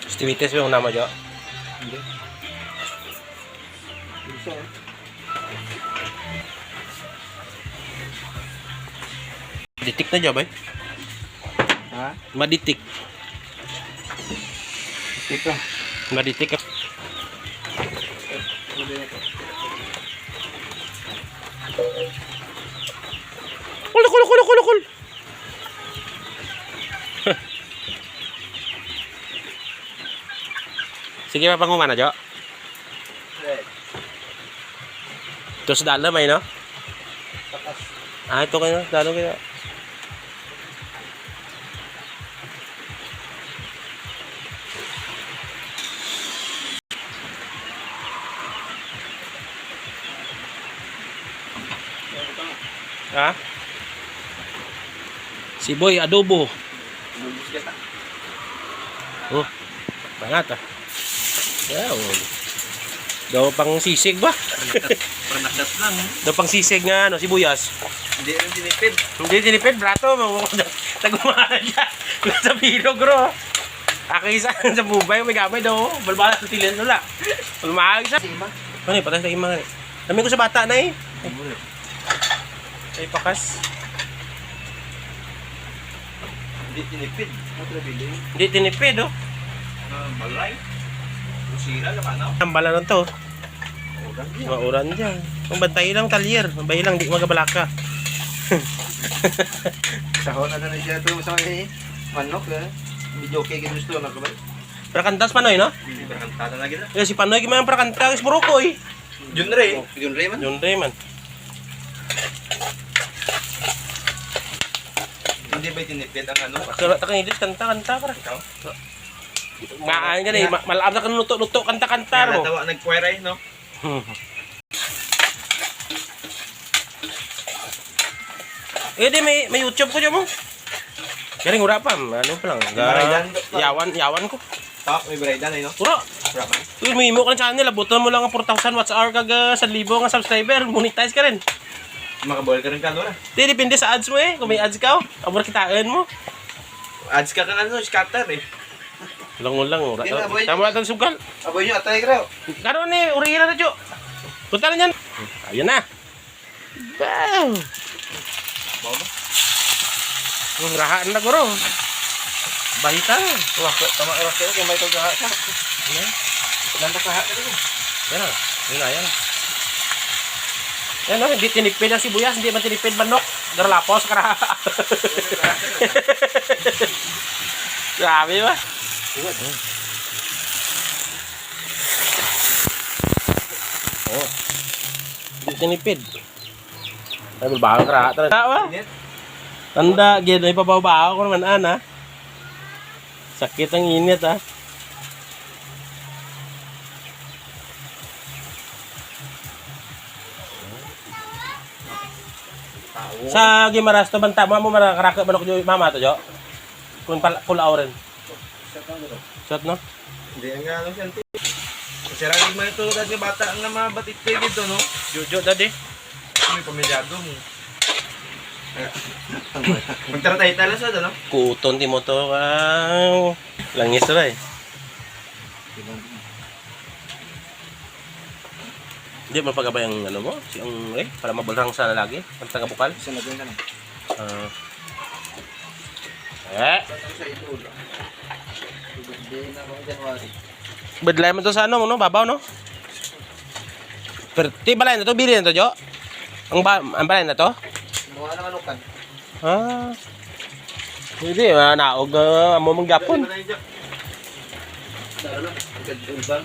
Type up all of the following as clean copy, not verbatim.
Stivites yung nama Jo. Hindi. Bisa. Ditik na Jo, bay. Ha? Maditik. Ito. Maditik. Kul. Sige pa pang umana, Jo. Terus dalam ay no? Ah, ito kayo, dalam kayo. Ha? Si Boy adobo. Oh, bangat ah. Wow. Daw pang sisig ba? Pernakat lang. Daw pang sisig nga ano, sibuyas. Hindi rin tinipid. Hindi tinipid, brato. Tagumana dyan. Sa bilog, bro. Ako isa sa bubay, may gamay daw. Balbala sa tilin nula. Balmahag isa. Ano eh, patay sa imang. Dami ko sa bata na eh. Ay, pakas. Hindi tinipid. Hindi tinipid, oh. Balay. Sira na paano? Ang bala nun to. Mauran dyan. Kung bantay lang talyer. Mabay lang, di magabalaka. Sahon na na siya ito sa manok eh. Medyo okay gusto na kabay. Prakantas Panoy, no? Hindi berkantada lagi na. Si Panoy gimana prakantas buruko eh. Junre. Junre man. Yun rin man. Hindi ba tinipid ang ano? Surat ka ngidis, kanta para. Maan ka na eh. Malab na ka nuto-nuto, kanta-kanta mo. Natawa nagkweray, no? Eh di may YouTube ko dyan mo. Galing ura pa. Ano pa lang. Yawan ko. May braydan ay no? Ura. Raman. Uy, may imo ka ng channel. Abutan mo lang ang 4,000 watts hour kag 1,000 nga subscriber. Monetize ka rin. Makabol ka rin ka, Nora. Di, depende sa ads mo eh. Kung may ads ka, abor kitaan mo. Ads ka kang ano, scatter eh. Lang ura. Di na, boy. Tama natin subkal. Aboy nyo, atay ka raw. Karon ni uri na Jo. Punta na yan. Ayun na. Wow. Bawa ba? Rahaan na guro. Bahita. Wah, tama oras kayo kung may taglaha ka. Ano? Lantak lahat ka rin. Yan na. Yan. Yan o, hindi tinipid ang sibuyas, hindi man tinipid manok. Garlapos, kara. Grabe ba? Oh. Hindi tinipid. Ay, bulbahang kara. Tanda, tanda, gyan, ay pabaw-baw ko naman, ana. Sakit ang init, ah. Sa Gimaras to banta mo marakaraka manok jo mama to jo. Kun pulaw rin. Shot no? Hindi nga ano siya. Sirangin mo ito dati bata ang mga batik dito no? Jojo dadi. May pamilyado mo. Magtaratay tala sa no? Kuton ti mo to langis ra eh. Hindi mapagabay ang ano mo, si ang para mabalrang sa lalaki, ang taga bukal. Isa na na. Bedlay mo to sa ano mo no, babaw no. Perti balay na to, bili na to Jo. Ang balay na to? Mga nang anukan. Hindi naog amo mong gapon. Dara na, gadulban.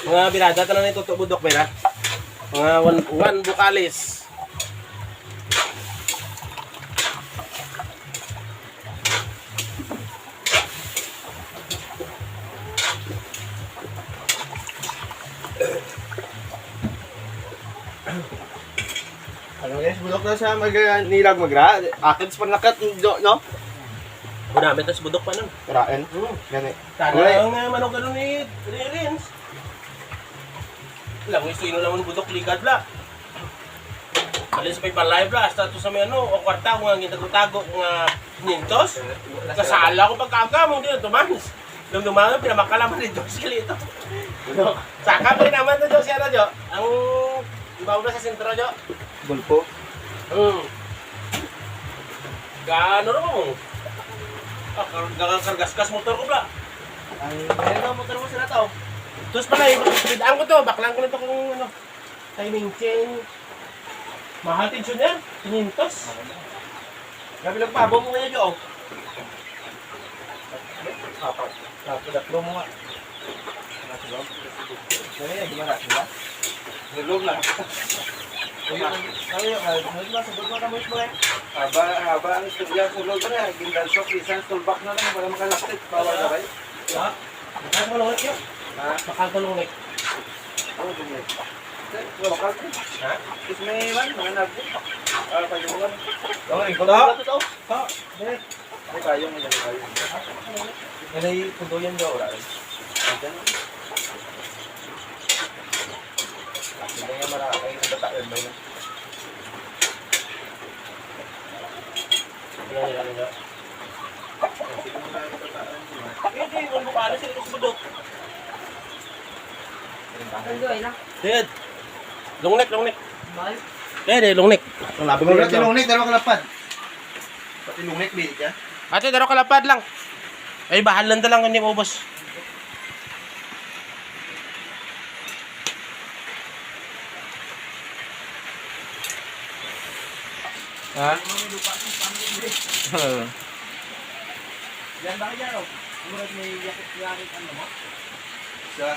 Mga birada tanan ito budok pera. Mga one bukalis. Ano guys, bulok na sa nilag magra. Akin sa panakat no? Budami tas budok pa nun. Karain. Gani. Sana ang manok ganun ni Rins. Lang, gusto ino naman budok ligad la. Alis pa ibalay bla, hasta to sa may ano, o kwarta ko nga gintago-tago nga nintos. Kasala ko pagkaga mo din tumanis. Nung dumangan pinamakalaman ni Diyos kilito. Saka pa rin naman to Diyos yan Jo. Ang ibaw na sa sentro Jo. Gulpo. Gaano ro? Gakargas-gas motor ko bla. Ay, meron ang motor mo sila tao. Tapos pala, bidaan ko to, baklang ko nito kung ano, timing chain. Mahal tensyon yan, 500. Grabe lang pabo mo ngayon, Jo. Tatlo mo nga. Kaya, gimana sila? Nilog lang. Haba ang istorya sa loob na. Gindansok, isang tulbak na lang para makalakit. Bawal na kayo. Ha? Makakalungit yun. Ha? Makakalungit. Ano din yun? Lokal din. Ha? Tapos may man, mga nagbo. Pagkakulan. Okay, Ito? ito. Ha? Dahil. Ay, kayo mo dyan, kayo. Ganay, tuloyan daw, wala rin. Hindi nga marami, ay bataan ba yun? Yan. Hindi, kung paano sila sa budok. Dad. Lungnek. Lungnek. Lungnek, dalawa kalapad. Pati lungnek, bilit ya? Ate, daro kalapad lang. Ay, bahalan lang hindi mo, boss. Ha? Yan ba kaya raw? Murag may yakit ano mo? Sa?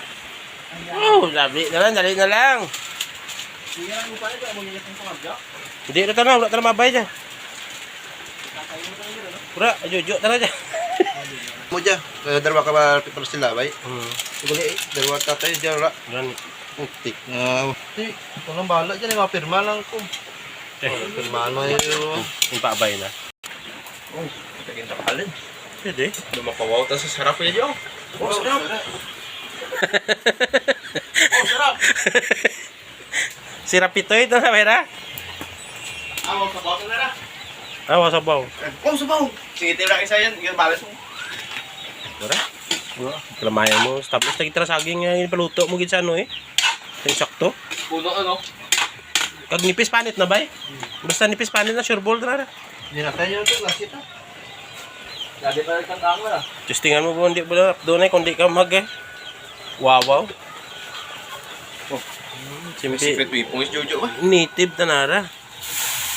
Oh, dali na lang. Sige lang mo pala ba mo yakit ng pangabya? Hindi na wala na mabay dyan. Kakayo mo tayo no? Pura, ajujo na dyan. Mo dyan, dalawa ka ba people sila, bay? Siguro dalawa tatay dyan, wala. Yan. Putik na. Ito lang bahala dyan, mga pirma lang ko. Pirmahan mo yun. Yung paabay na. Uy, tagin na kalin. Pwede. Lumapawaw ta sa sarap yun, Jo. Oh, sarap. Oh, sarap. Sirap ito na, pera. Awag sa bawang na na. Awa sa baw. Oh, sabaw. Sige, tayo lang isa yan. Yung balas mo. Pera. Kalamayan mo. Tapos na kita saging nga yung paluto mo gid sa ano eh. Sakto. Puno ano? Kag nipis panit na ba eh? Basta nipis panit na, sure ball na. Hindi na tayo ito, last ito. Lagi pa rin kang kamera. Testingan mo kung hindi ba doon eh, kung di ka mag eh. Wow. Oh. Simpi. Secret weapon is Jojo ba? Native na nara.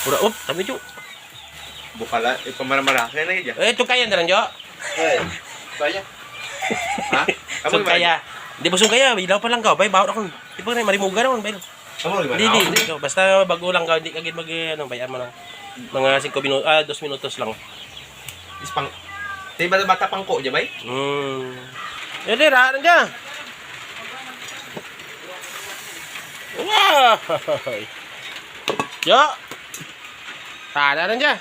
Pura, tabi jo. Bukala, ipamaramara. Kaya na yun. Ito kaya na lang jo. Eh, kaya. Ha? So kaya. Hindi ba kaya, ilaw pa lang ka. Bay, bawat ako. Di ba na, marimuga naman. Bay. Kamu di Hindi. Basta bago lang ka, hindi ka mag, bayan mo lang. Mga 5 minutos, 2 minutos lang. Ispang. Tayo ba bata pang ko, bay? Jadi, rahan dyan. Wow! Jo! Tada rin dyan.